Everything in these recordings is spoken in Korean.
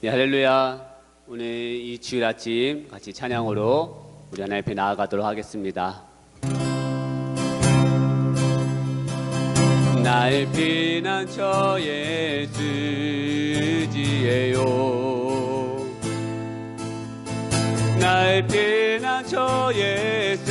네, 할렐루야. 오늘 이 주일 아침 같이 찬양으로 우리 하나님 앞에 나아가도록 하겠습니다. 나의 피난처 예수지예요. 나의 피난처 예수지예요.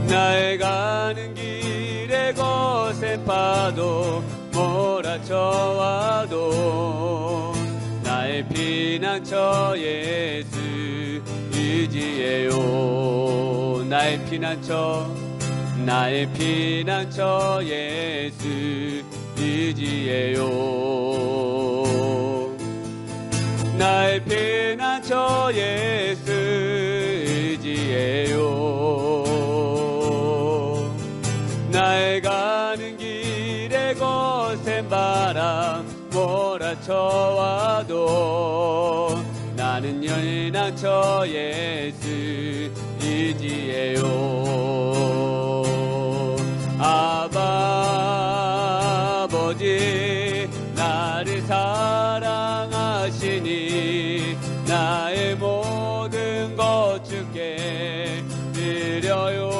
나의 가는 길에 거센 파도 몰아쳐와도 나의 피난처 예수 의지예요. 나의 피난처 예수 의지예요. 나의 피난처 예수 의지예요. 나의 가는 길에 거센 바람 몰아쳐와도 나는 피난처 예수 의지예요. 아버지 나를 사랑하시니 나의 모든 것 주께 드려요.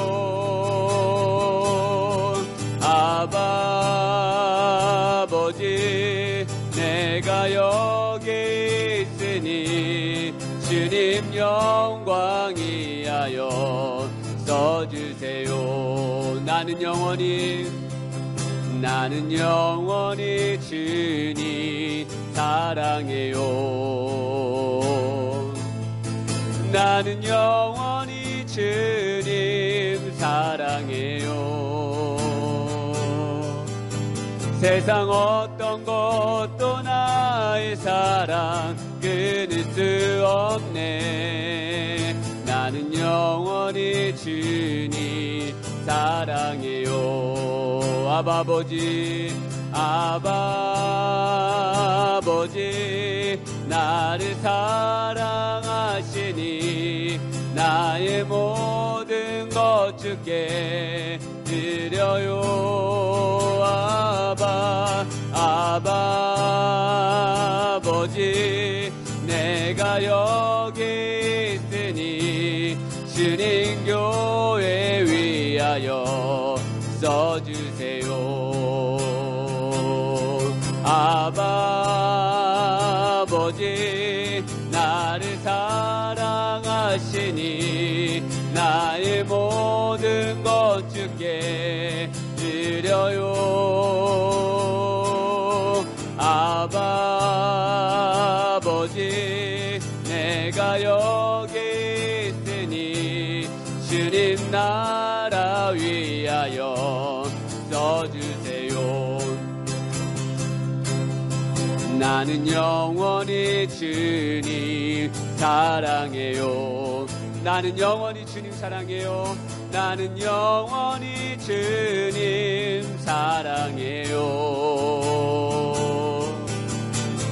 아버지 내가 여기 있으니 주님 영광이하여 써주세요. 나는 영원히 주님 사랑해요. 나는 영원히 주님 사랑해요. 세상 어떤 것도 나의 사랑 끊을 수 없네. 나는 영원히 주님 사랑해요. 아버지 나를 사랑하시니 나의 모든 것 주께 드려요. 아버지 내가 여기 있으니 주님 교회 위하여 써주세요. 아버지 나를 사랑하시니 나의 모든 것 주께 드려요. 아버지 내가 여기 있으니 주님 나라 위하여 써주세요. 나는 영원히 주님 사랑해요. 나는 영원히 주님 사랑해요. 나는 영원히 주님 사랑해요.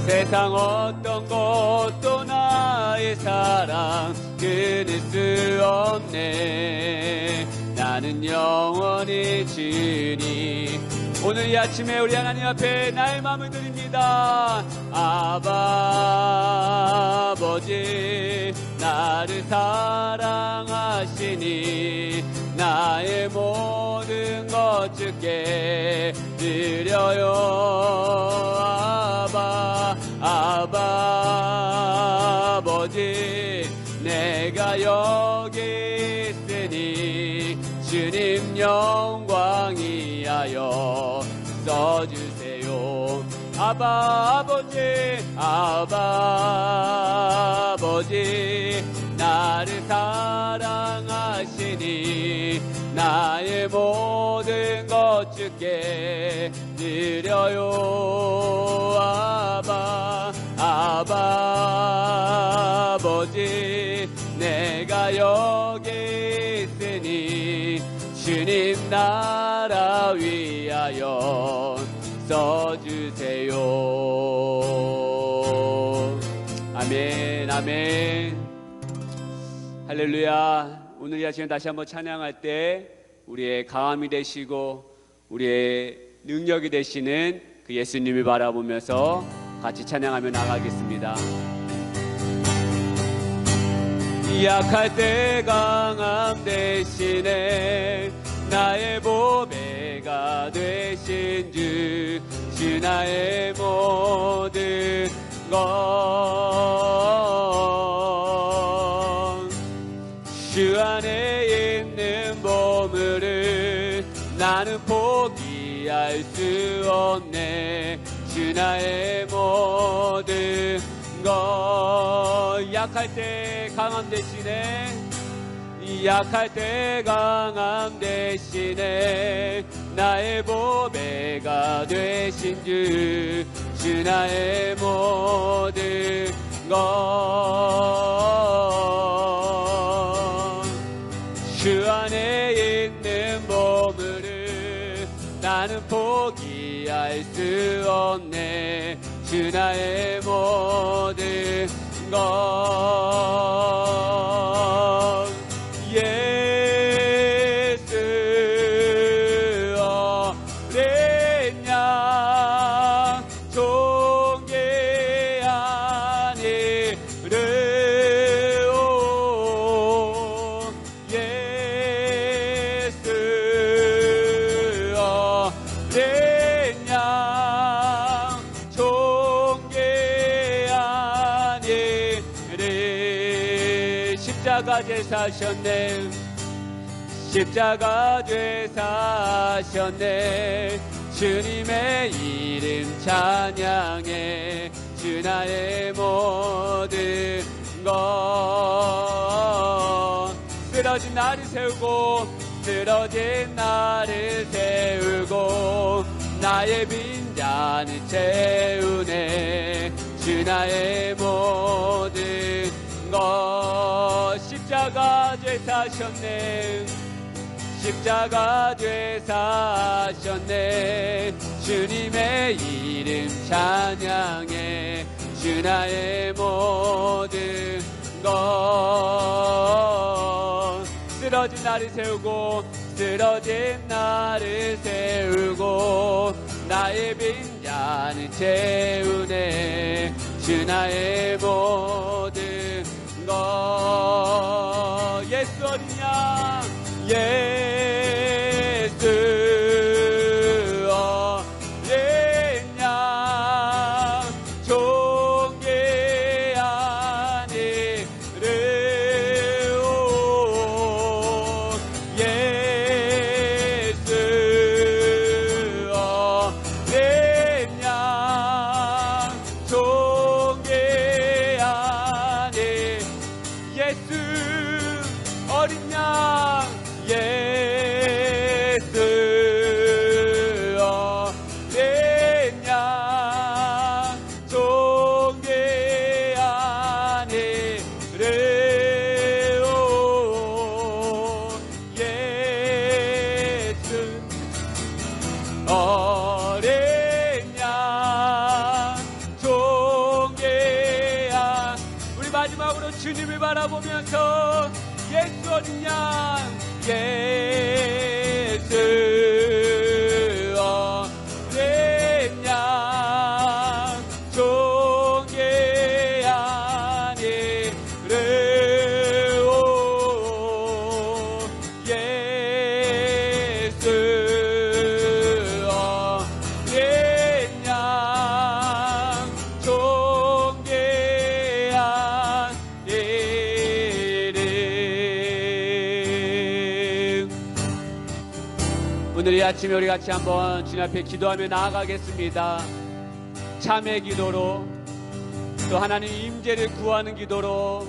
세상 어떤 것도 나의 사랑 끊을 수 없네. 나는 영원히 주님. 오늘 이 아침에 우리 하나님 앞에 나의 마음을 드립니다. 아버지 나를 사랑하시니 나의 모든 것 주께 드려요. 아버지 내가 여기 있으니 주님 영광이하여 써주세요. 아버지 나를 사랑하시니 나의 모든 것 주께 드려요. 아버지 내가 여기 있으니 주님 나라 위하여 써주세요. 아멘 아멘. 할렐루야. 오늘 이 아침에 다시 한번 찬양할 때 우리의 강함이 되시고 우리의 능력이 되시는 그 예수님을 바라보면서 같이 찬양하며 나가겠습니다. 약할 때 강함 대신에 나의 보배가 되신 주 나의 모든 것 주 안에 있는 보물을 나는 포기할 수 없네 주 나의 모든 것 약할 때 강함 대신에 약할 때 강함 대신에 나의 보배가 되신 주 나의 모든 것 주 안에 있는 보물을 나는 포기할 수 없네 주 나의 모든 것 예수 어린 양 존귀한 이름 예수 어린 양 존귀한 이름 십자가 제사하셨네 십자가 죄사하셨네 주님의 이름 찬양해 주 나의 모든 것 쓰러진 나를 세우고 쓰러진 나를 세우고 나의 빈잔을 채우네 주 나의 모든 것 십자가 죄사하셨네 십자가 죄사하셨네 주님의 이름 찬양해 주 나의 모든 것 쓰러진 나를 세우고 쓰러진 나를 세우고 나의 빈잔을 채우네 주 나의 모든 것 예수 어린 양 예수 어린 양 존귀한 이름 예수 어린 양 존귀한 이름 예수 어린 양 예수 어린 양 존귀한 이름 예수 어린 양 존귀한 우리 마지막으로 주님을 바라보면서 예수 어린 양 예수 어린 양 존귀한 이름 예수 어린 양 존귀한 이름 오늘 이 아침에 우리 같이 한번 주님 앞에 기도하며 나아가겠습니다. 참회 기도로 또 하나님 임재를 구하는 기도로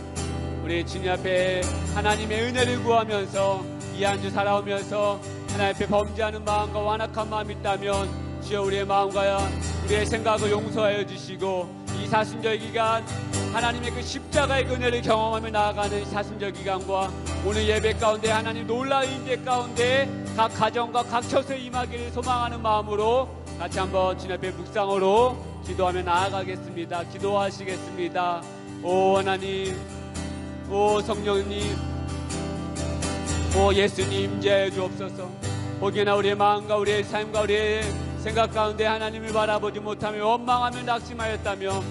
우리 주님 앞에 하나님의 은혜를 구하면서 이 한 주 살아오면서 하나님 앞에 범죄하는 마음과 완악한 마음이 있다면 주여 우리의 마음과 우리의 생각을 용서하여 주시고 이 사순절 기간 하나님의 그 십자가의 은혜를 경험하며 나아가는 이 사순절 기간과 오늘 예배 가운데 하나님 놀라운 임재 가운데 각 가정과 각 처소에 임하기를 소망하는 마음으로 같이 한번 주님 앞에 묵상으로 기도하며 나아가겠습니다. 기도하시겠습니다. 오 하나님, 오 성령님, 오 예수님 임재해 주옵소서. 혹여나 우리의 마음과 우리의 삶과 우리의 생각 가운데 하나님을 바라보지 못하며 원망하며 낙심하였다며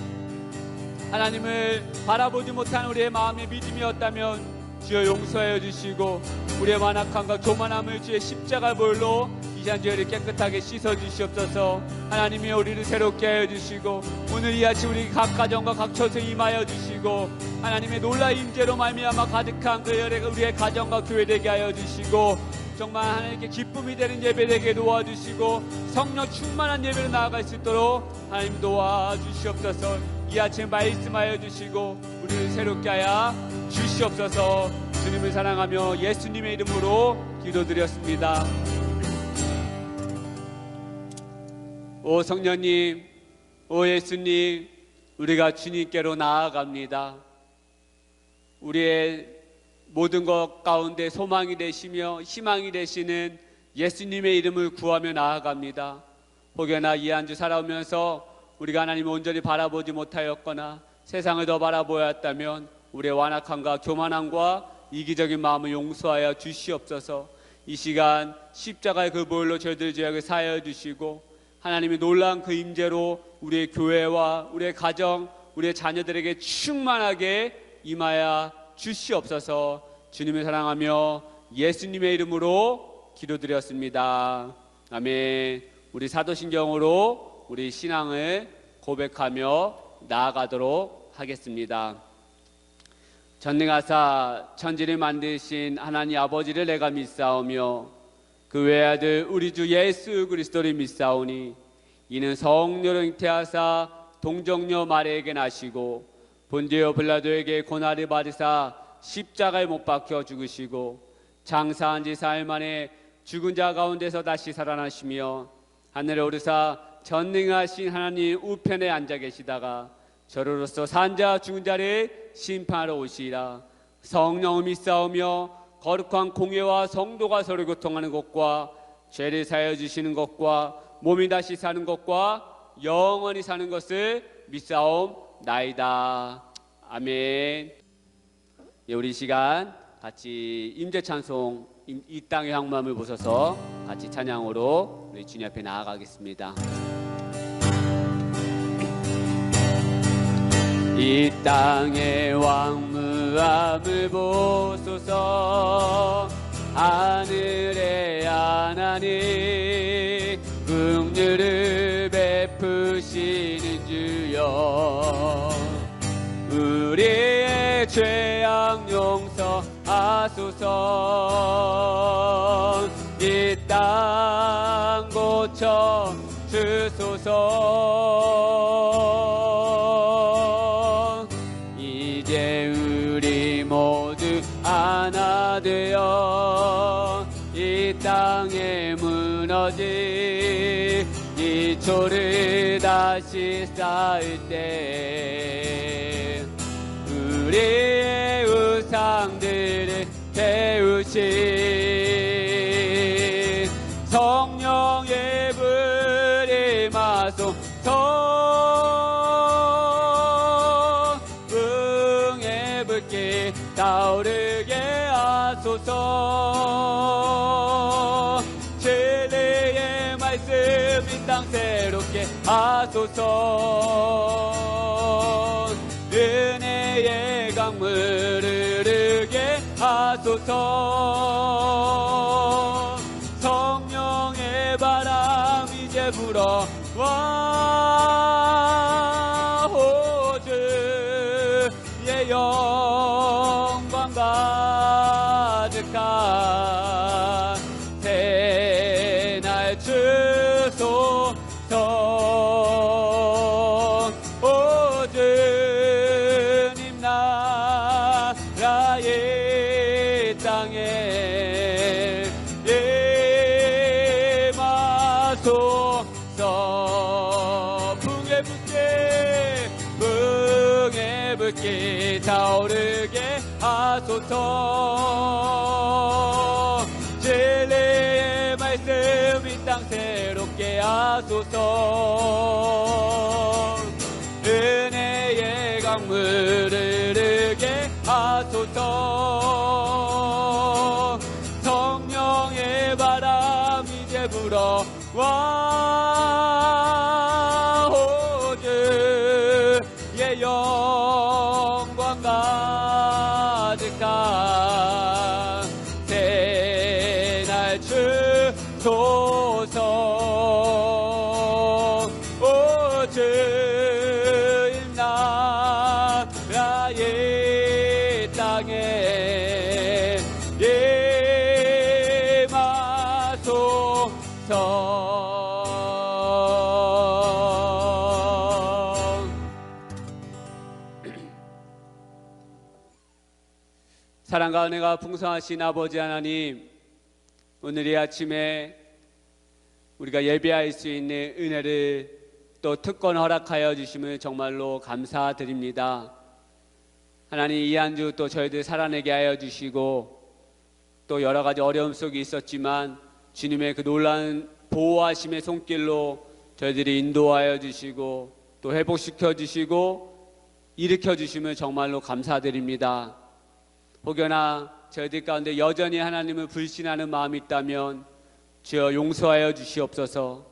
하나님을 바라보지 못한 우리의 마음의 믿음이었다면 주여 용서하여 주시고 우리의 완악함과 교만함을 주의 십자가 보혈로 이산 죄를 깨끗하게 씻어 주시옵소서. 하나님이 우리를 새롭게 하여 주시고 오늘 이 아침 우리 각 가정과 각 처소에 임하여 주시고 하나님의 놀라운 임재로 말미암아 가득한 그 열애가 우리의 가정과 교회 되게 하여 주시고 정말 하나님께 기쁨이 되는 예배 되게 도와주시고 성령 충만한 예배로 나아갈 수 있도록 하나님 도와주시옵소서. 이 아침 말씀하여 주시고 우리를 새롭게 하여 주시옵소서. 주님을 사랑하며 예수님의 이름으로 기도드렸습니다. 오 성령님, 오 예수님, 우리가 주님께로 나아갑니다. 우리의 모든 것 가운데 소망이 되시며 희망이 되시는 예수님의 이름을 구하며 나아갑니다. 혹여나 이 한 주 살아오면서 우리가 하나님을 온전히 바라보지 못하였거나 세상을 더 바라보았다면 우리의 완악함과 교만함과 이기적인 마음을 용서하여 주시옵소서. 이 시간 십자가의 그 보혈로 저희들 죄악을 사하여 주시고 하나님의 놀라운 그 임재로 우리의 교회와 우리의 가정, 우리의 자녀들에게 충만하게 임하여 주시옵소서. 주님을 사랑하며 예수님의 이름으로 기도드렸습니다. 아멘. 우리 사도신경으로 우리 신앙을 고백하며 나아가도록 하겠습니다. 전능하사 천지를 만드신 하나님 아버지를 내가 믿사오며 그 외아들 우리 주 예수 그리스도를 믿사오니 이는 성령을 잉태하사 동정녀 마리아에게 나시고 본디오 빌라도에게 고난을 받으사 십자가에 못 박혀 죽으시고 장사한 지 사흘 만에 죽은 자 가운데서 다시 살아나시며 하늘에 오르사 전능하신 하나님 우편에 앉아 계시다가 저로로서 산 자 죽은 자를 심판하러 오시리라. 성령을 믿사오며 거룩한 공예와 성도가 서로 교통하는 것과 죄를 사하여 주시는 것과 몸이 다시 사는 것과 영원히 사는 것을 믿사옵나이다. 아멘. 우리 시간 같이 임재 찬송 이 땅의 향마음을 보셔서 같이 찬양으로 우리 주님 앞에 나아가겠습니다. 이 땅의 왕무함을 보소서. 하늘의 하나님 긍휼을 베푸시는 주여 우리의 죄악 용서하소서. 이 땅 고쳐 주소서. 이제 우리 모두 하나 되어 이 땅에 무너진 기초를 다시 쌓을 때 우리의 우상들을 태우신 성령의 불이 마소서. 응의 불길 타오르게 하소서. 진리의 말씀 이 땅 새롭게 하소서. 은혜의 강물을 흐르게 하소서. 성령의 바람 이제 불어와 호주의 영광 가득한 새날 주소서. 오 주님 나라의 땅에 임하소서. 붕의 불길 타오르게 하소서. 진리의 말씀 이 땅 새롭게 하소서. 은혜의 강물을 흐르게 하소서. 성령의 바람 이제 불어와 날 주소서. 오 주님 나라의 땅에 임하소서. 사랑과 은혜가 풍성하신 아버지 하나님, 오늘 이 아침에 우리가 예배할 수 있는 은혜를 또 특권 허락하여 주심을 정말로 감사드립니다. 하나님, 이 한 주 또 저희들 살아내게 하여 주시고, 또 여러 가지 어려움 속에 있었지만 주님의 그 놀라운 보호하심의 손길로 저희들이 인도하여 주시고 또 회복시켜 주시고 일으켜 주심을 정말로 감사드립니다. 혹여나 저희들 가운데 여전히 하나님을 불신하는 마음이 있다면 주여 용서하여 주시옵소서.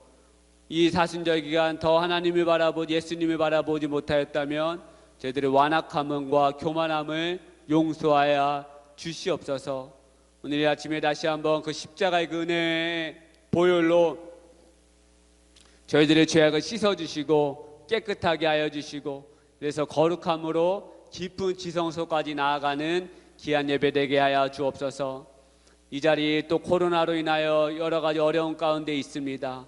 이 사순절 기간 더 하나님을 바라보지 예수님을 바라보지 못하였다면 저희들의 완악함과 교만함을 용서하여 주시옵소서. 오늘 이 아침에 다시 한번 그 십자가의 그 은혜의 보혈로 저희들의 죄악을 씻어주시고 깨끗하게 하여 주시고, 그래서 거룩함으로 깊은 지성소까지 나아가는 귀한 예배되게 하여 주옵소서. 이 자리 또 코로나로 인하여 여러 가지 어려운 가운데 있습니다.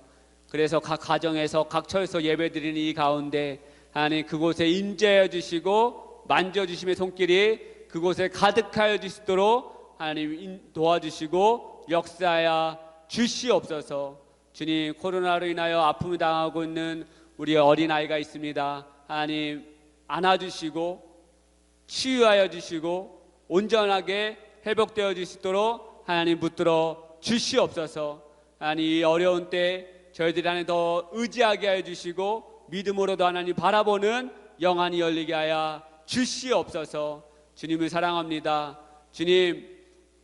그래서 각 가정에서 각 처에서 예배드리는 이 가운데 하나님 그곳에 임재하여 주시고 만져주심의 손길이 그곳에 가득하여 주시도록 하나님 도와주시고 역사하여 주시옵소서. 주님, 코로나로 인하여 아픔을 당하고 있는 우리의 어린아이가 있습니다. 하나님 안아주시고 치유하여 주시고 온전하게 회복되어 주시도록 하나님 붙들어 주시옵소서. 하나님 이 어려운 때 저희들이 하나님 더 의지하게 하여 주시고 믿음으로도 하나님 바라보는 영안이 열리게 하여 주시옵소서. 주님을 사랑합니다. 주님,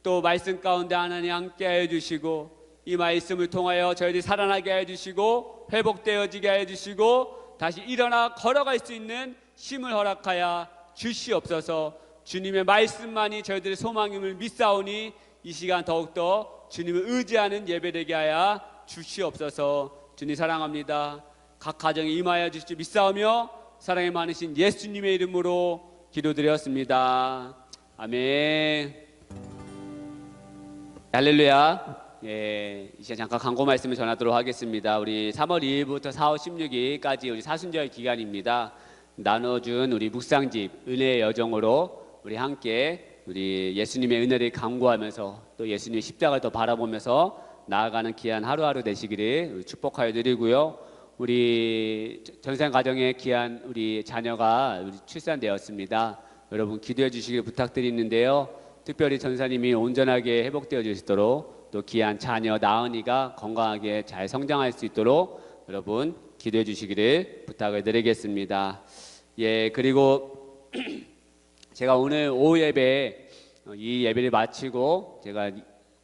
또 말씀 가운데 하나님 함께 하여 주시고 이 말씀을 통하여 저희들이 살아나게 하여 주시고 회복되어지게 하여 주시고 다시 일어나 걸어갈 수 있는 힘을 허락하여 주시옵소서. 주님의 말씀만이 저희들의 소망임을 믿사오니 이 시간 더욱더 주님을 의지하는 예배되게 하여 주시옵소서. 주님 사랑합니다. 각 가정에 임하여 주시지 믿사오며 사랑이 많으신 예수님의 이름으로 기도드렸습니다. 아멘. 할렐루야. 예, 이제 잠깐 광고 말씀을 전하도록 하겠습니다. 우리 3월 2일부터 4월 16일까지 우리 사순절 기간입니다. 나눠준 우리 묵상집 은혜의 여정으로 우리 함께 우리 예수님의 은혜를 강구하면서 또 예수님의 십자가를 더 바라보면서 나아가는 귀한 하루하루 되시기를 축복하여 드리고요. 우리 전생 가정에 귀한 우리 자녀가 출산되었습니다. 여러분 기도해 주시길 부탁드리는데요. 특별히 전사님이 온전하게 회복되어 주시도록 또 귀한 자녀 나은이가 건강하게 잘 성장할 수 있도록 여러분 기도해 주시기를 부탁을 드리겠습니다. 예, 그리고 제가 오늘 오후 예배 이 예배를 마치고 제가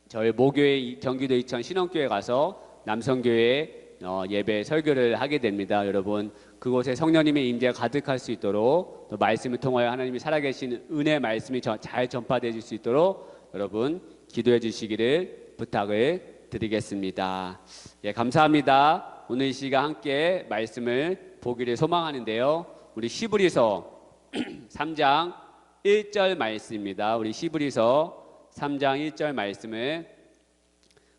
저희 모교회 경기도 이천 신원교회 가서 남성교회 예배 설교를 하게 됩니다. 여러분 그곳에 성령님의 임재가 가득할 수 있도록 또 말씀을 통하여 하나님이 살아계신 은혜 말씀이 잘 전파될 수 있도록 여러분 기도해 주시기를 부탁을 드리겠습니다. 예, 감사합니다. 오늘 이 시간 함께 말씀을 보기를 소망하는데요. 우리 히브리서 3장 1절 말씀입니다. 우리 히브리서 3장 1절 말씀을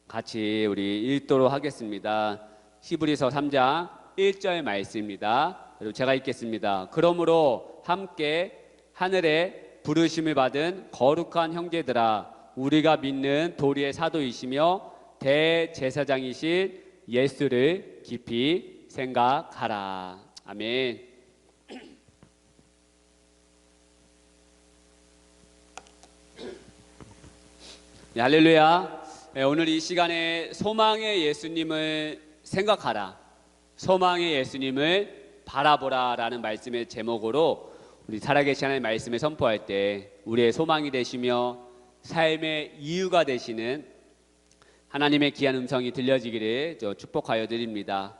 같이 우리 읽도록 하겠습니다. 히브리서 3장 1절 말씀입니다. 여러분 제가 읽겠습니다. 그러므로 함께 하늘에 부르심을 받은 거룩한 형제들아, 우리가 믿는 도리의 사도이시며 대제사장이신 예수를 깊이 생각하라. 아멘. 네, 할렐루야. 네, 오늘 이 시간에 소망의 예수님을 생각하라, 소망의 예수님을 바라보라 라는 말씀의 제목으로 우리 살아계신 하나님의 말씀을 선포할 때 우리의 소망이 되시며 삶의 이유가 되시는 하나님의 귀한 음성이 들려지기를 축복하여 드립니다.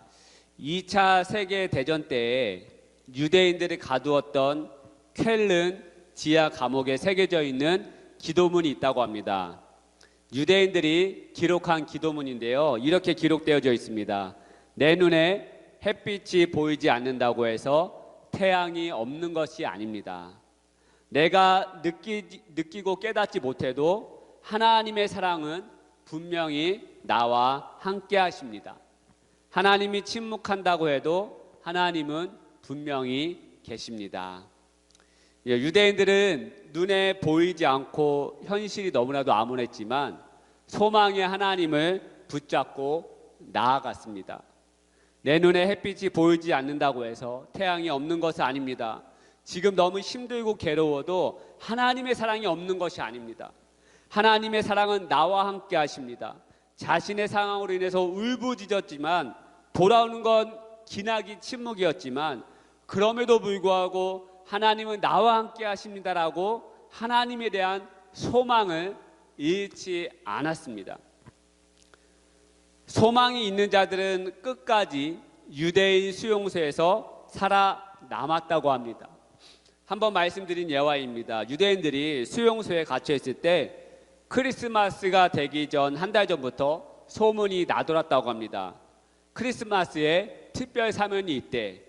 2차 세계대전 때 유대인들을 가두었던 쾰른 지하 감옥에 새겨져 있는 기도문이 있다고 합니다. 유대인들이 기록한 기도문인데요. 이렇게 기록되어져 있습니다. 내 눈에 햇빛이 보이지 않는다고 해서 태양이 없는 것이 아닙니다. 내가 느끼고 깨닫지 못해도 하나님의 사랑은 분명히 나와 함께 하십니다. 하나님이 침묵한다고 해도 하나님은 분명히 계십니다. 유대인들은 눈에 보이지 않고 현실이 너무나도 암울했지만 소망의 하나님을 붙잡고 나아갔습니다. 내 눈에 햇빛이 보이지 않는다고 해서 태양이 없는 것은 아닙니다. 지금 너무 힘들고 괴로워도 하나님의 사랑이 없는 것이 아닙니다. 하나님의 사랑은 나와 함께 하십니다. 자신의 상황으로 인해서 울부짖었지만 돌아오는 건 기나긴 침묵이었지만 그럼에도 불구하고 하나님은 나와 함께 하십니다라고 하나님에 대한 소망을 잃지 않았습니다. 소망이 있는 자들은 끝까지 유대인 수용소에서 살아남았다고 합니다. 한번 말씀드린 예화입니다. 유대인들이 수용소에 갇혀 있을 때 크리스마스가 되기 전 한 달 전부터 소문이 나돌았다고 합니다. 크리스마스에 특별 사면이 있대.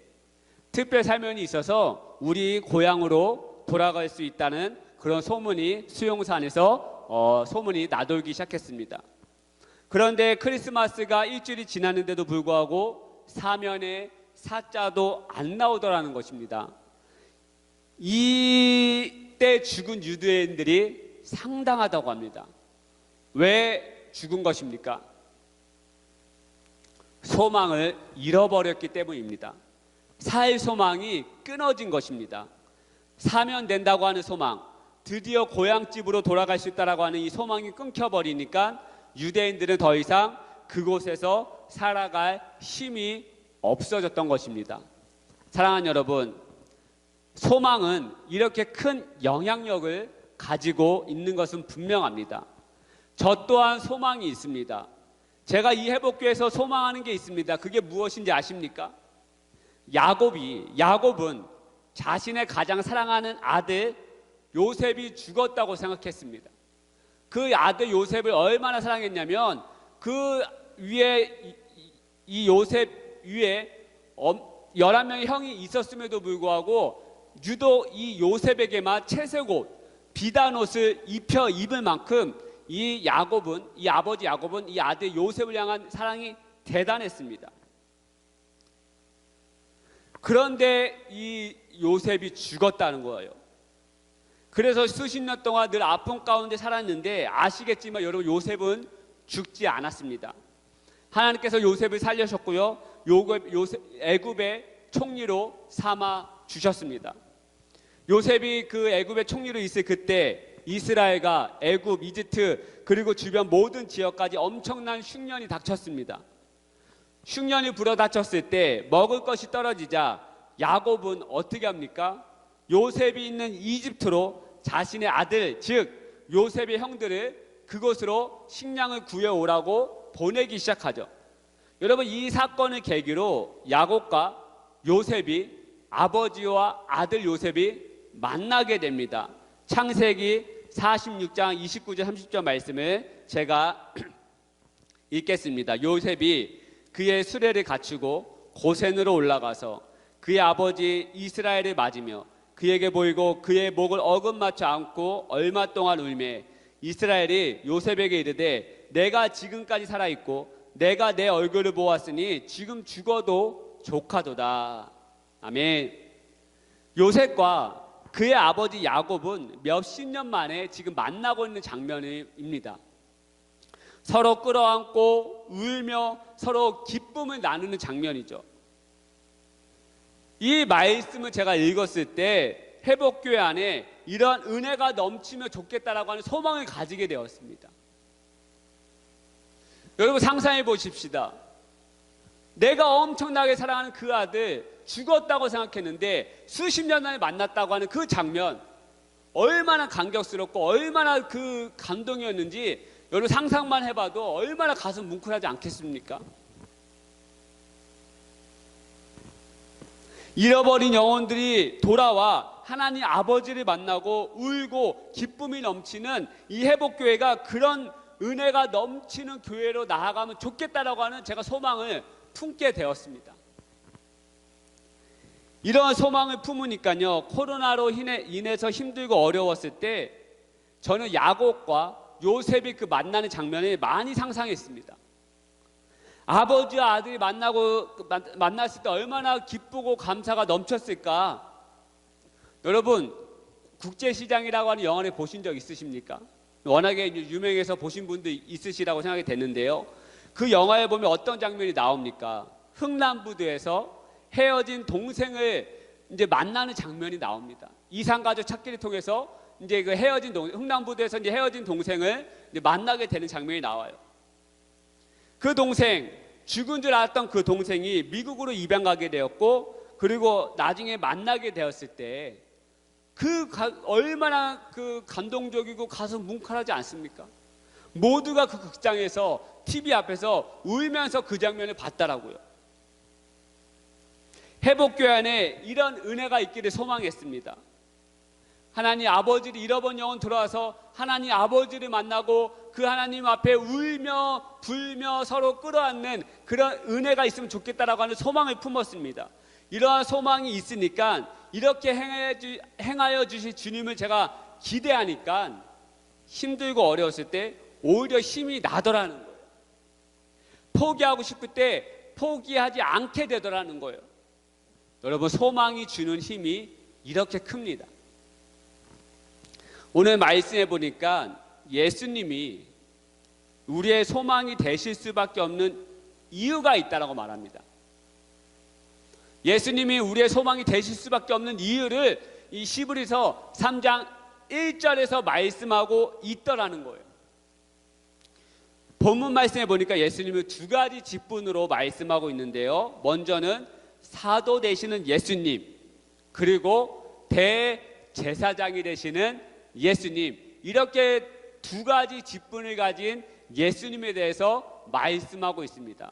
특별 사면이 있어서 우리 고향으로 돌아갈 수 있다는 그런 소문이 수용소 안에서 소문이 나돌기 시작했습니다. 그런데 크리스마스가 일주일이 지났는데도 불구하고 사면에 사자도 안 나오더라는 것입니다. 이때 죽은 유대인들이 상당하다고 합니다. 왜 죽은 것입니까? 소망을 잃어버렸기 때문입니다. 살 소망이 끊어진 것입니다. 사면된다고 하는 소망, 드디어 고향집으로 돌아갈 수 있다고 하는 이 소망이 끊겨버리니까 유대인들은 더 이상 그곳에서 살아갈 힘이 없어졌던 것입니다. 사랑하는 여러분, 소망은 이렇게 큰 영향력을 가지고 있는 것은 분명합니다. 저 또한 소망이 있습니다. 제가 이 회복교에서 소망하는 게 있습니다. 그게 무엇인지 아십니까? 야곱은 자신의 가장 사랑하는 아들 요셉이 죽었다고 생각했습니다. 그 아들 요셉을 얼마나 사랑했냐면 그 위에 이 요셉 위에 11명의 형이 있었음에도 불구하고 유독 이 요셉에게만 채색 옷, 비단 옷을 입을 만큼 이 아버지 야곱은 이 아들 요셉을 향한 사랑이 대단했습니다. 그런데 이 요셉이 죽었다는 거예요. 그래서 수십 년 동안 늘 아픔 가운데 살았는데 아시겠지만 여러분, 요셉은 죽지 않았습니다. 하나님께서 요셉을 살려셨고요, 애굽의 총리로 삼아 주셨습니다. 요셉이 그 애굽의 총리로 있을 그때 이스라엘과 애굽, 이집트 그리고 주변 모든 지역까지 엄청난 흉년이 닥쳤습니다. 흉년이 불어닥쳤을 때 먹을 것이 떨어지자 야곱은 어떻게 합니까? 요셉이 있는 이집트로 자신의 아들, 즉 요셉의 형들을 그곳으로 식량을 구해오라고 보내기 시작하죠. 여러분, 이 사건을 계기로 야곱과 요셉이, 아버지와 아들 요셉이 만나게 됩니다. 창세기 46장 29절 30절 말씀을 제가 읽겠습니다. 요셉이 그의 수레를 갖추고 고센으로 올라가서 그의 아버지 이스라엘을 맞으며 그에게 보이고 그의 목을 어긋맞춰 안고 얼마 동안 울매 이스라엘이 요셉에게 이르되 내가 지금까지 살아있고 내가 내 얼굴을 보았으니 지금 죽어도 족하도다. 아멘. 요셉과 그의 아버지 야곱은 몇십 년 만에 지금 만나고 있는 장면입니다. 서로 끌어안고 울며 서로 기쁨을 나누는 장면이죠. 이 말씀을 제가 읽었을 때 회복교회 안에 이러한 은혜가 넘치면 좋겠다라고 하는 소망을 가지게 되었습니다. 여러분, 상상해 보십시다. 내가 엄청나게 사랑하는 그 아들 죽었다고 생각했는데 수십 년 만에 만났다고 하는 그 장면, 얼마나 감격스럽고 얼마나 그 감동이었는지 여러분 상상만 해봐도 얼마나 가슴 뭉클하지 않겠습니까? 잃어버린 영혼들이 돌아와 하나님 아버지를 만나고 울고 기쁨이 넘치는 이 회복교회가 그런 은혜가 넘치는 교회로 나아가면 좋겠다라고 하는 제가 소망을 품게 되었습니다. 이런 소망을 품으니까요, 코로나로 인해서 힘들고 어려웠을 때 저는 야곱과 요셉이 그 만나는 장면을 많이 상상했습니다. 아버지와 아들이 만났을 때 얼마나 기쁘고 감사가 넘쳤을까. 여러분, 국제시장이라고 하는 영화를 보신 적 있으십니까? 워낙에 유명해서 보신 분도 있으시라고 생각이 됐는데요, 그 영화에 보면 어떤 장면이 나옵니까? 흥남부두에서 헤어진 동생을 이제 만나는 장면이 나옵니다. 이산가족 찾기를 통해서 이제 그 흥남부두에서 이제 헤어진 동생을 이제 만나게 되는 장면이 나와요. 그 동생, 죽은 줄 알았던 그 동생이 미국으로 입양 가게 되었고, 그리고 나중에 만나게 되었을 때 얼마나 그 감동적이고 가슴 뭉클하지 않습니까? 모두가 그 극장에서 TV 앞에서 울면서 그 장면을 봤다라고요. 회복교회 안에 이런 은혜가 있기를 소망했습니다. 하나님 아버지를 잃어본 영혼 돌아와서 하나님 아버지를 만나고 그 하나님 앞에 울며 불며 서로 끌어안는 그런 은혜가 있으면 좋겠다라고 하는 소망을 품었습니다. 이러한 소망이 있으니까 이렇게 행하여 주실 주님을 제가 기대하니까 힘들고 어려웠을 때 오히려 힘이 나더라는 거예요. 포기하고 싶을 때 포기하지 않게 되더라는 거예요. 여러분, 소망이 주는 힘이 이렇게 큽니다. 오늘 말씀해 보니까 예수님이 우리의 소망이 되실 수밖에 없는 이유가 있다라고 말합니다. 예수님이 우리의 소망이 되실 수밖에 없는 이유를 이 히브리서 3장 1절에서 말씀하고 있더라는 거예요. 본문 말씀해 보니까 예수님은 두 가지 직분으로 말씀하고 있는데요, 먼저는 사도 되시는 예수님, 그리고 대제사장이 되시는 예수님, 이렇게 두 가지 직분을 가진 예수님에 대해서 말씀하고 있습니다.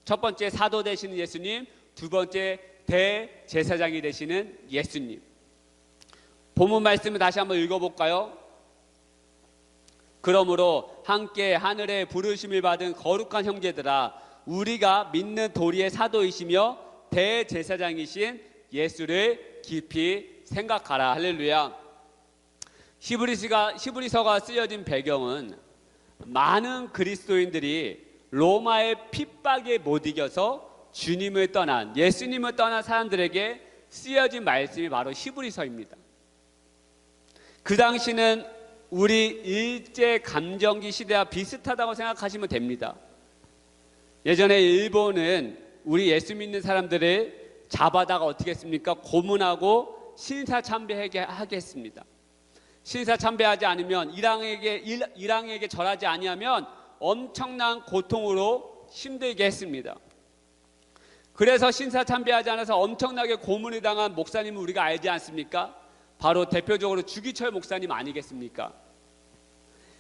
첫 번째 사도 되시는 예수님, 두 번째 대제사장이 되시는 예수님. 본문 말씀을 다시 한번 읽어볼까요? 그러므로 함께 하늘에 부르심을 받은 거룩한 형제들아, 우리가 믿는 도리의 사도이시며 대제사장이신 예수를 깊이 생각하라. 할렐루야. 히브리서가 쓰여진 배경은 많은 그리스도인들이 로마의 핍박에 못 이겨서 주님을 떠난, 예수님을 떠난 사람들에게 쓰여진 말씀이 바로 히브리서입니다. 그 당시는 우리 일제 감정기 시대와 비슷하다고 생각하시면 됩니다. 예전에 일본은 우리 예수 믿는 사람들을 잡아다가 어떻게 했습니까? 고문하고 신사참배하게 했습니다. 신사참배하지 않으면 일왕에게 절하지 아니하면 엄청난 고통으로 힘들게 했습니다. 그래서 신사참배하지 않아서 엄청나게 고문을 당한 목사님을 우리가 알지 않습니까? 바로 대표적으로 주기철 목사님 아니겠습니까?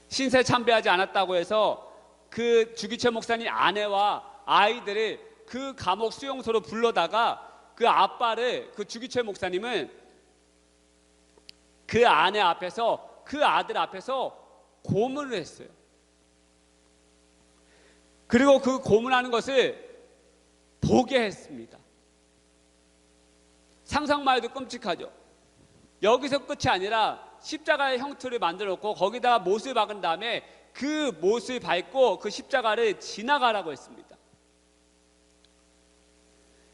신사참배하지 않았다고 해서 그 주기철 목사님 아내와 아이들을 그 감옥 수용소로 불러다가 그 아빠를, 그 주기철 목사님은 그 아내 앞에서, 그 아들 앞에서 고문을 했어요. 그리고 그 고문하는 것을 보게 했습니다. 상상만 해도 끔찍하죠. 여기서 끝이 아니라 십자가의 형틀을 만들어 놓고 거기다가 못을 박은 다음에 그 못을 밟고 그 십자가를 지나가라고 했습니다.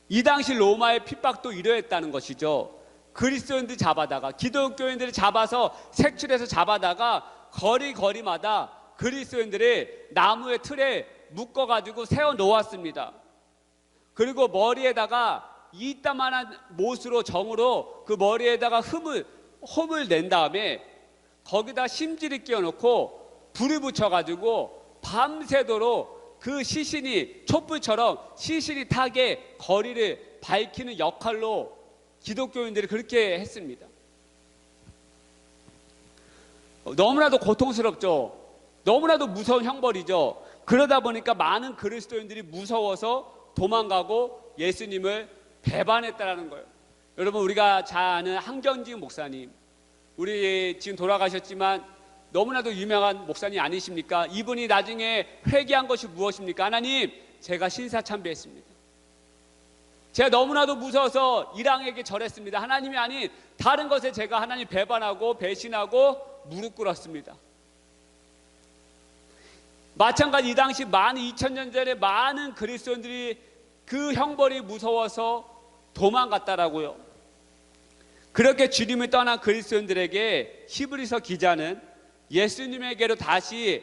이 당시 로마의 핍박도 이러했다는 것이죠. 그리스도인들 잡아다가, 기독교인들을 잡아서 색출해서 잡아다가 거리마다 그리스도인들을 나무의 틀에 묶어가지고 세워 놓았습니다. 그리고 머리에다가 이따만한 못으로, 정으로 그 머리에다가 홈을 낸 다음에 거기다 심지를 끼워놓고 불을 붙여가지고 밤새도록 그 시신이, 촛불처럼 시신이 타게 거리를 밝히는 역할로 기독교인들이 그렇게 했습니다. 너무나도 고통스럽죠. 너무나도 무서운 형벌이죠. 그러다 보니까 많은 그리스도인들이 무서워서 도망가고 예수님을 배반했다라는 거예요. 여러분, 우리가 잘 아는 한경직 목사님, 우리 지금 돌아가셨지만 너무나도 유명한 목사님 아니십니까? 이분이 나중에 회개한 것이 무엇입니까? 하나님, 제가 신사참배했습니다. 제가 너무나도 무서워서 이랑에게 절했습니다. 하나님이 아닌 다른 것에 제가 하나님 배반하고 배신하고 무릎 꿇었습니다. 마찬가지 이 당시 12,000년 전에 많은 그리스도인들이 그 형벌이 무서워서 도망갔다라고요. 그렇게 주님을 떠난 그리스도인들에게 히브리서 기자는 예수님에게로 다시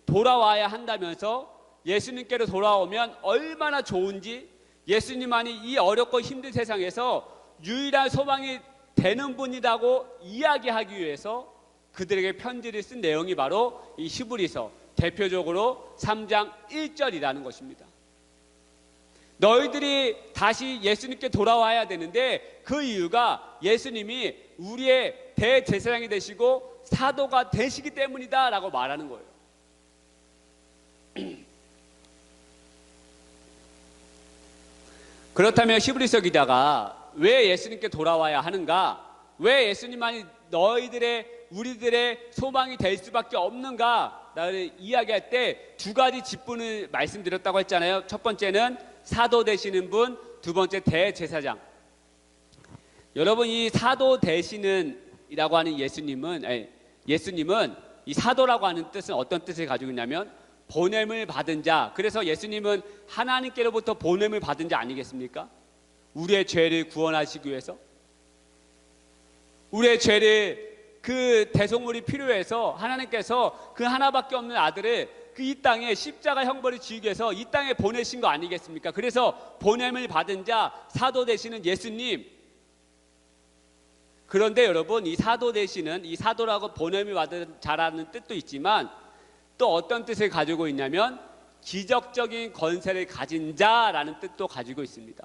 돌아와야 한다면서 예수님께로 돌아오면 얼마나 좋은지, 예수님만이 이 어렵고 힘든 세상에서 유일한 소망이 되는 분이라고 이야기하기 위해서 그들에게 편지를 쓴 내용이 바로 이 히브리서, 대표적으로 3장 1절이라는 것입니다. 너희들이 다시 예수님께 돌아와야 되는데 그 이유가 예수님이 우리의 대제사장이 되시고 사도가 되시기 때문이다 라고 말하는 거예요. 그렇다면 히브리서 기자가 왜 예수님께 돌아와야 하는가? 왜 예수님만이 우리들의 소망이 될 수밖에 없는가? 나를 이야기할 때 두 가지 직분을 말씀드렸다고 했잖아요. 첫 번째는 사도 되시는 분, 두 번째 대제사장. 여러분, 이 사도 되시는 이라고 하는 예수님은 이 사도라고 하는 뜻은 어떤 뜻을 가지고 있냐면 보냄을 받은 자. 그래서 예수님은 하나님께로부터 보냄을 받은 자 아니겠습니까? 우리의 죄를 구원하시기 위해서, 우리의 죄를 그 대속물이 필요해서 하나님께서 그 하나밖에 없는 아들을 그 이 땅에 십자가 형벌을 지기 위해서 이 땅에 보내신 거 아니겠습니까? 그래서 보냄을 받은 자, 사도 되시는 예수님. 그런데 여러분, 이 사도 되시는, 이 사도라고 보냄을 받은 자라는 뜻도 있지만 또 어떤 뜻을 가지고 있냐면 기적적인 권세를 가진 자라는 뜻도 가지고 있습니다.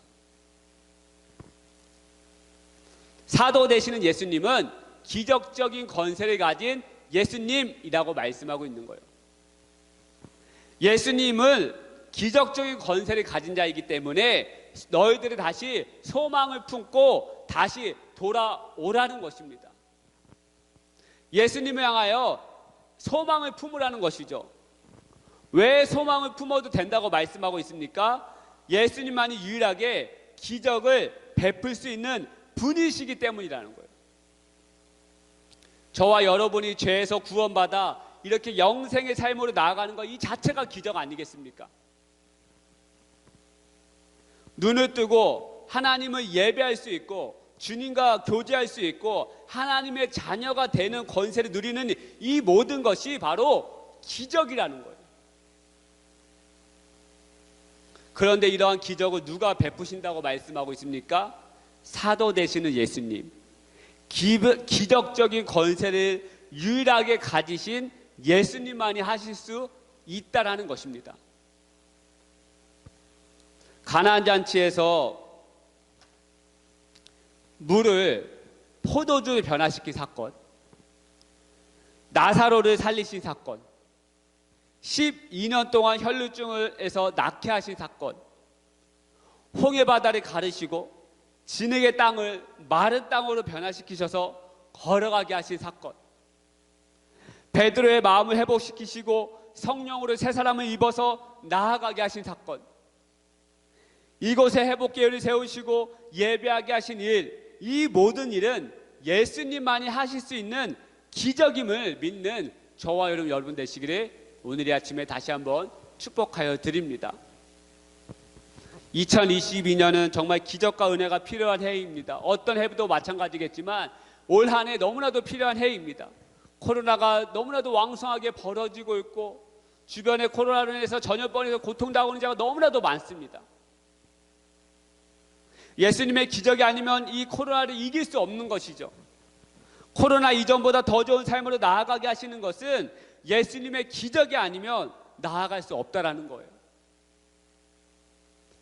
사도 되시는 예수님은 기적적인 권세를 가진 예수님이라고 말씀하고 있는 거예요. 예수님은 기적적인 권세를 가진 자이기 때문에 너희들이 다시 소망을 품고 다시 돌아오라는 것입니다. 예수님을 향하여 소망을 품으라는 것이죠. 왜 소망을 품어도 된다고 말씀하고 있습니까? 예수님만이 유일하게 기적을 베풀 수 있는 분이시기 때문이라는 거예요. 저와 여러분이 죄에서 구원받아 이렇게 영생의 삶으로 나아가는 것, 이 자체가 기적 아니겠습니까? 눈을 뜨고 하나님을 예배할 수 있고 주님과 교제할 수 있고 하나님의 자녀가 되는 권세를 누리는 이 모든 것이 바로 기적이라는 거예요. 그런데 이러한 기적을 누가 베푸신다고 말씀하고 있습니까? 사도 되시는 예수님, 기적적인 권세를 유일하게 가지신 예수님만이 하실 수 있다라는 것입니다. 가나안 잔치에서 물을 포도주로 변화시킨 사건, 나사로를 살리신 사건, 12년 동안 혈루증에서 낫게 하신 사건, 홍해바다를 가르시고 진흙의 땅을 마른 땅으로 변화시키셔서 걸어가게 하신 사건, 베드로의 마음을 회복시키시고 성령으로 새 사람을 입어서 나아가게 하신 사건, 이곳에 회복계율을 세우시고 예배하게 하신 일, 이 모든 일은 예수님만이 하실 수 있는 기적임을 믿는 저와 여러분 되시기를 오늘 이 아침에 다시 한번 축복하여 드립니다. 2022년은 정말 기적과 은혜가 필요한 해입니다. 어떤 해도 마찬가지겠지만 올 한 해 너무나도 필요한 해입니다. 코로나가 너무나도 왕성하게 벌어지고 있고 주변에 코로나로 인해서 전염병에서 고통당하는 자가 너무나도 많습니다. 예수님의 기적이 아니면 이 코로나를 이길 수 없는 것이죠. 코로나 이전보다 더 좋은 삶으로 나아가게 하시는 것은 예수님의 기적이 아니면 나아갈 수 없다라는 거예요.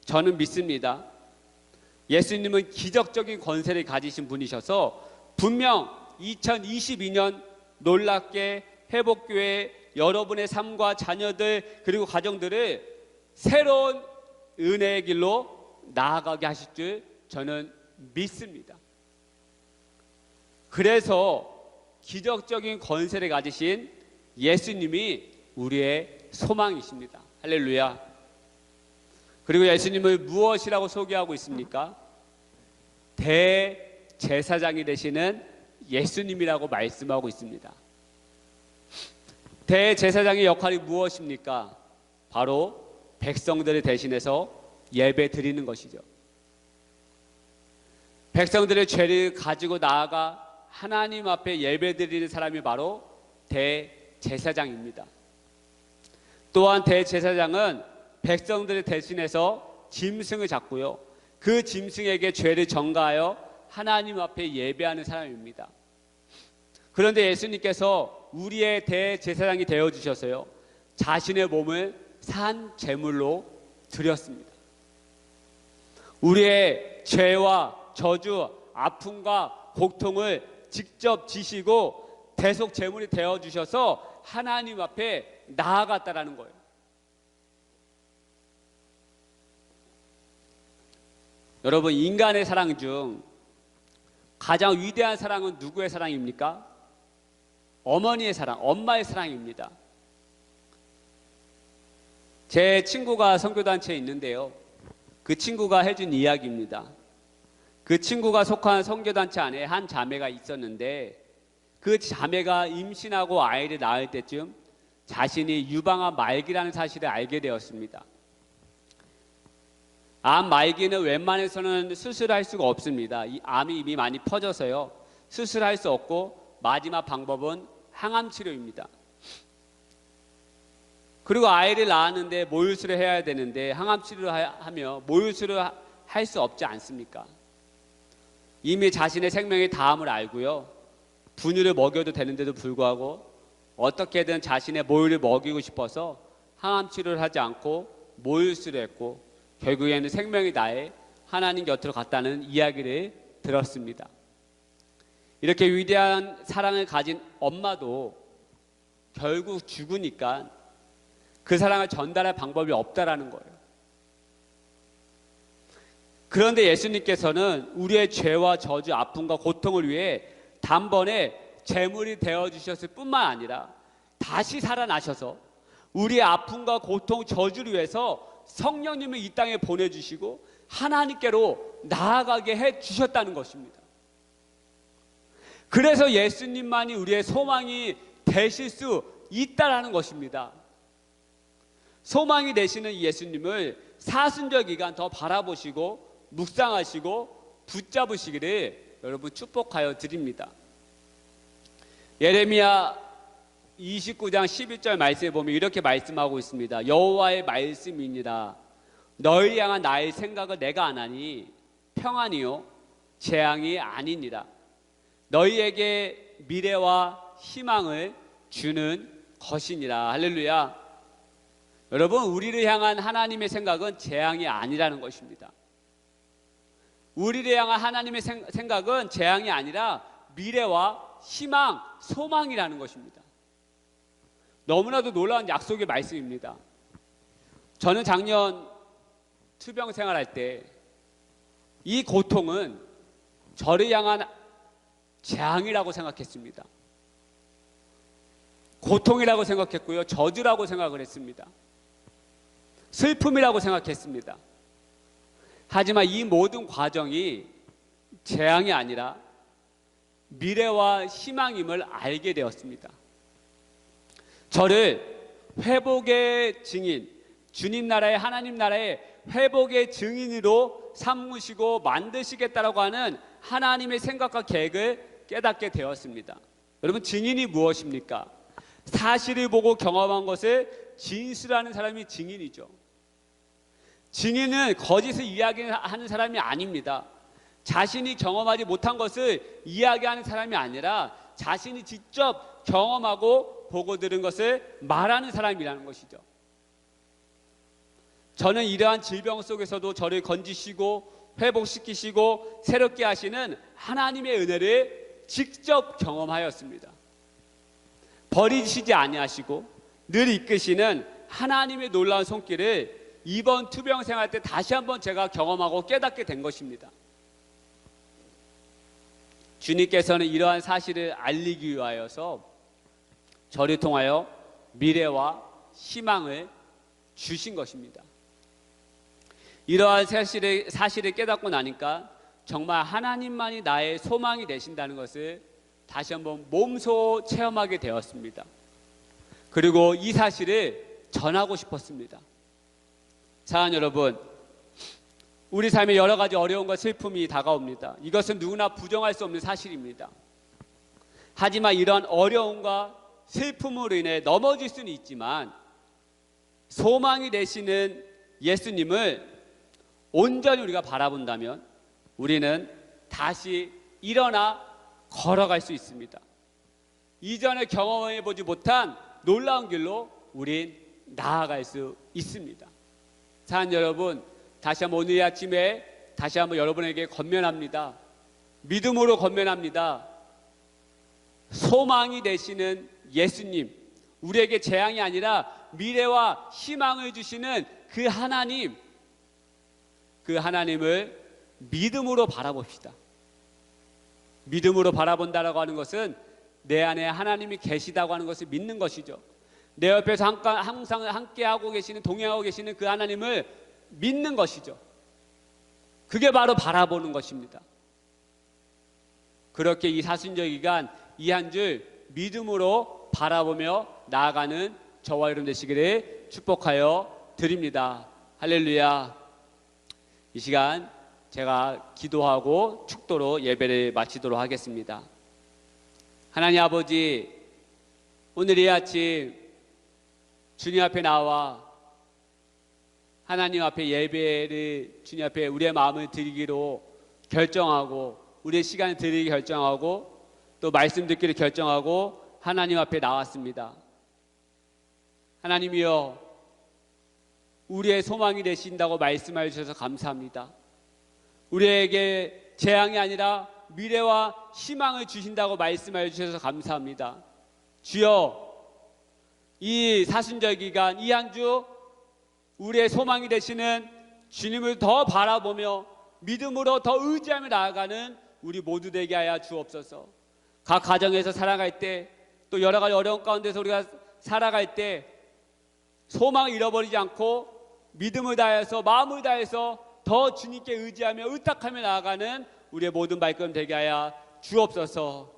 저는 믿습니다. 예수님은 기적적인 권세를 가지신 분이셔서 분명 2022년 놀랍게 회복교회 여러분의 삶과 자녀들 그리고 가정들을 새로운 은혜의 길로 나아가게 하실 줄 저는 믿습니다. 그래서 기적적인 권세를 가지신 예수님이 우리의 소망이십니다. 할렐루야. 그리고 예수님을 무엇이라고 소개하고 있습니까? 대제사장이 되시는 예수님이라고 말씀하고 있습니다. 대제사장의 역할이 무엇입니까? 바로 백성들을 대신해서 예배 드리는 것이죠. 백성들의 죄를 가지고 나아가 하나님 앞에 예배 드리는 사람이 바로 대제사장입니다. 또한 대제사장은 백성들을 대신해서 짐승을 잡고요, 그 짐승에게 죄를 전가하여 하나님 앞에 예배하는 사람입니다. 그런데 예수님께서 우리의 대제사장이 되어주셔서요, 자신의 몸을 산 제물로 드렸습니다. 우리의 죄와 저주, 아픔과 고통을 직접 지시고 대속 제물이 되어주셔서 하나님 앞에 나아갔다라는 거예요. 여러분, 인간의 사랑 중 가장 위대한 사랑은 누구의 사랑입니까? 어머니의 사랑, 엄마의 사랑입니다. 제 친구가 선교단체에 있는데요, 그 친구가 해준 이야기입니다. 그 친구가 속한 선교단체 안에 한 자매가 있었는데, 그 자매가 임신하고 아이를 낳을 때쯤 자신이 유방암 말기라는 사실을 알게 되었습니다. 암 말기는 웬만해서는 수술할 수가 없습니다. 이 암이 이미 많이 퍼져서요, 수술할 수 없고 마지막 방법은 항암 치료입니다. 그리고 아이를 낳았는데 모유수를 해야 되는데 항암 치료를 하며 모유수를 할 수 없지 않습니까? 이미 자신의 생명의 다함을 알고요, 분유를 먹여도 되는데도 불구하고 어떻게든 자신의 모유를 먹이고 싶어서 항암 치료를 하지 않고 모유수를 했고, 결국에는 생명이 다해 하나님 곁으로 갔다는 이야기를 들었습니다. 이렇게 위대한 사랑을 가진 엄마도 결국 죽으니까 그 사랑을 전달할 방법이 없다라는 거예요. 그런데 예수님께서는 우리의 죄와 저주, 아픔과 고통을 위해 단번에 제물이 되어주셨을 뿐만 아니라 다시 살아나셔서 우리의 아픔과 고통, 저주를 위해서 성령님을 이 땅에 보내주시고 하나님께로 나아가게 해주셨다는 것입니다. 그래서 예수님만이 우리의 소망이 되실 수 있다라는 것입니다. 소망이 되시는 예수님을 사순절 기간 더 바라보시고 묵상하시고 붙잡으시기를 여러분 축복하여 드립니다. 예레미야 29장 11절 말씀에 보면 이렇게 말씀하고 있습니다. 여호와의 말씀이니라. 너희 향한 나의 생각을 내가 아나니 평안이요 재앙이 아니니라. 너희에게 미래와 희망을 주는 것이니라. 할렐루야. 여러분, 우리를 향한 하나님의 생각은 재앙이 아니라는 것입니다. 우리를 향한 하나님의 생각은 재앙이 아니라 미래와 희망, 소망이라는 것입니다. 너무나도 놀라운 약속의 말씀입니다. 저는 작년 투병 생활할 때 이 고통은 저를 향한 재앙이라고 생각했습니다. 고통이라고 생각했고요, 저주라고 생각을 했습니다. 슬픔이라고 생각했습니다. 하지만 이 모든 과정이 재앙이 아니라 미래와 희망임을 알게 되었습니다. 저를 회복의 증인, 주님 나라의, 하나님 나라의 회복의 증인으로 삼으시고 만드시겠다라고 하는 하나님의 생각과 계획을 깨닫게 되었습니다. 여러분, 증인이 무엇입니까? 사실을 보고 경험한 것을 진술하는 사람이 증인이죠. 증인은 거짓을 이야기하는 사람이 아닙니다. 자신이 경험하지 못한 것을 이야기하는 사람이 아니라 자신이 직접 경험하고 보고 들은 것을 말하는 사람이라는 것이죠. 저는 이러한 질병 속에서도 저를 건지시고 회복시키시고 새롭게 하시는 하나님의 은혜를 직접 경험하였습니다. 버리시지 아니하시고 늘 이끄시는 하나님의 놀라운 손길을 이번 투병 생활 때 다시 한번 제가 경험하고 깨닫게 된 것입니다. 주님께서는 이러한 사실을 알리기 위하여서 저를 통하여 미래와 희망을 주신 것입니다. 이러한 사실을 깨닫고 나니까 정말 하나님만이 나의 소망이 되신다는 것을 다시 한번 몸소 체험하게 되었습니다. 그리고 이 사실을 전하고 싶었습니다. 사랑하는 여러분, 우리 삶에 여러 가지 어려움과 슬픔이 다가옵니다. 이것은 누구나 부정할 수 없는 사실입니다. 하지만 이런 어려움과 슬픔으로 인해 넘어질 수는 있지만 소망이 되시는 예수님을 온전히 우리가 바라본다면 우리는 다시 일어나 걸어갈 수 있습니다. 이전에 경험해보지 못한 놀라운 길로 우린 나아갈 수 있습니다. 사랑하는 여러분, 다시 한번 오늘 아침에 다시 한번 여러분에게 권면합니다. 믿음으로 권면합니다. 소망이 되시는 예수님, 우리에게 재앙이 아니라 미래와 희망을 주시는 그 하나님, 그 하나님을 믿음으로 바라봅시다. 믿음으로 바라본다라고 하는 것은 내 안에 하나님이 계시다고 하는 것을 믿는 것이죠. 내 옆에서 항상 함께하고 계시는, 동행하고 계시는 그 하나님을 믿는 것이죠. 그게 바로 바라보는 것입니다. 그렇게 이 사순절 기간 이 한 줄 믿음으로 바라보며 나아가는 저와 여러분 되시기를 축복하여 드립니다. 할렐루야. 이 시간 제가 기도하고 축도로 예배를 마치도록 하겠습니다. 하나님 아버지, 오늘 이 아침 주님 앞에 나와 하나님 앞에 예배를 주님 앞에 우리의 마음을 드리기로 결정하고 우리의 시간을 드리기 결정하고 또 말씀 듣기를 결정하고 하나님 앞에 나왔습니다. 하나님이여, 우리의 소망이 되신다고 말씀해 주셔서 감사합니다. 우리에게 재앙이 아니라 미래와 희망을 주신다고 말씀해 주셔서 감사합니다. 주여, 이 사순절 기간 이 한 주 우리의 소망이 되시는 주님을 더 바라보며 믿음으로 더 의지하며 나아가는 우리 모두 되게 하여 주옵소서. 각 가정에서 살아갈 때 또 여러 가지 어려운 가운데서 우리가 살아갈 때 소망을 잃어버리지 않고 믿음을 다해서 마음을 다해서 더 주님께 의지하며 의탁하며 나아가는 우리의 모든 발걸음 되게 하여 주옵소서.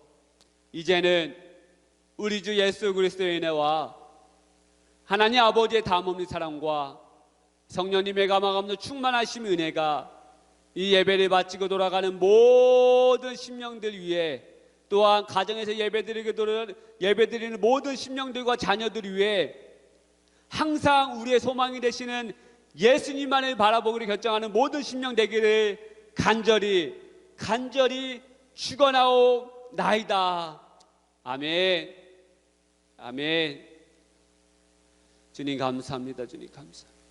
이제는 우리 주 예수 그리스도의 은혜와 하나님 아버지의 다함없는 사랑과 성령님의 감화감도 충만하심 은혜가 이 예배를 마치고 돌아가는 모든 심령들 위해, 또한 가정에서 예배드리는 모든 심령들과 자녀들 위해 항상 우리의 소망이 되시는 예수님만을 바라보기를 결정하는 모든 심령 되기를 간절히 축원하옵나이다. 아멘. 아멘. 주님 감사합니다. 주님 감사합니다.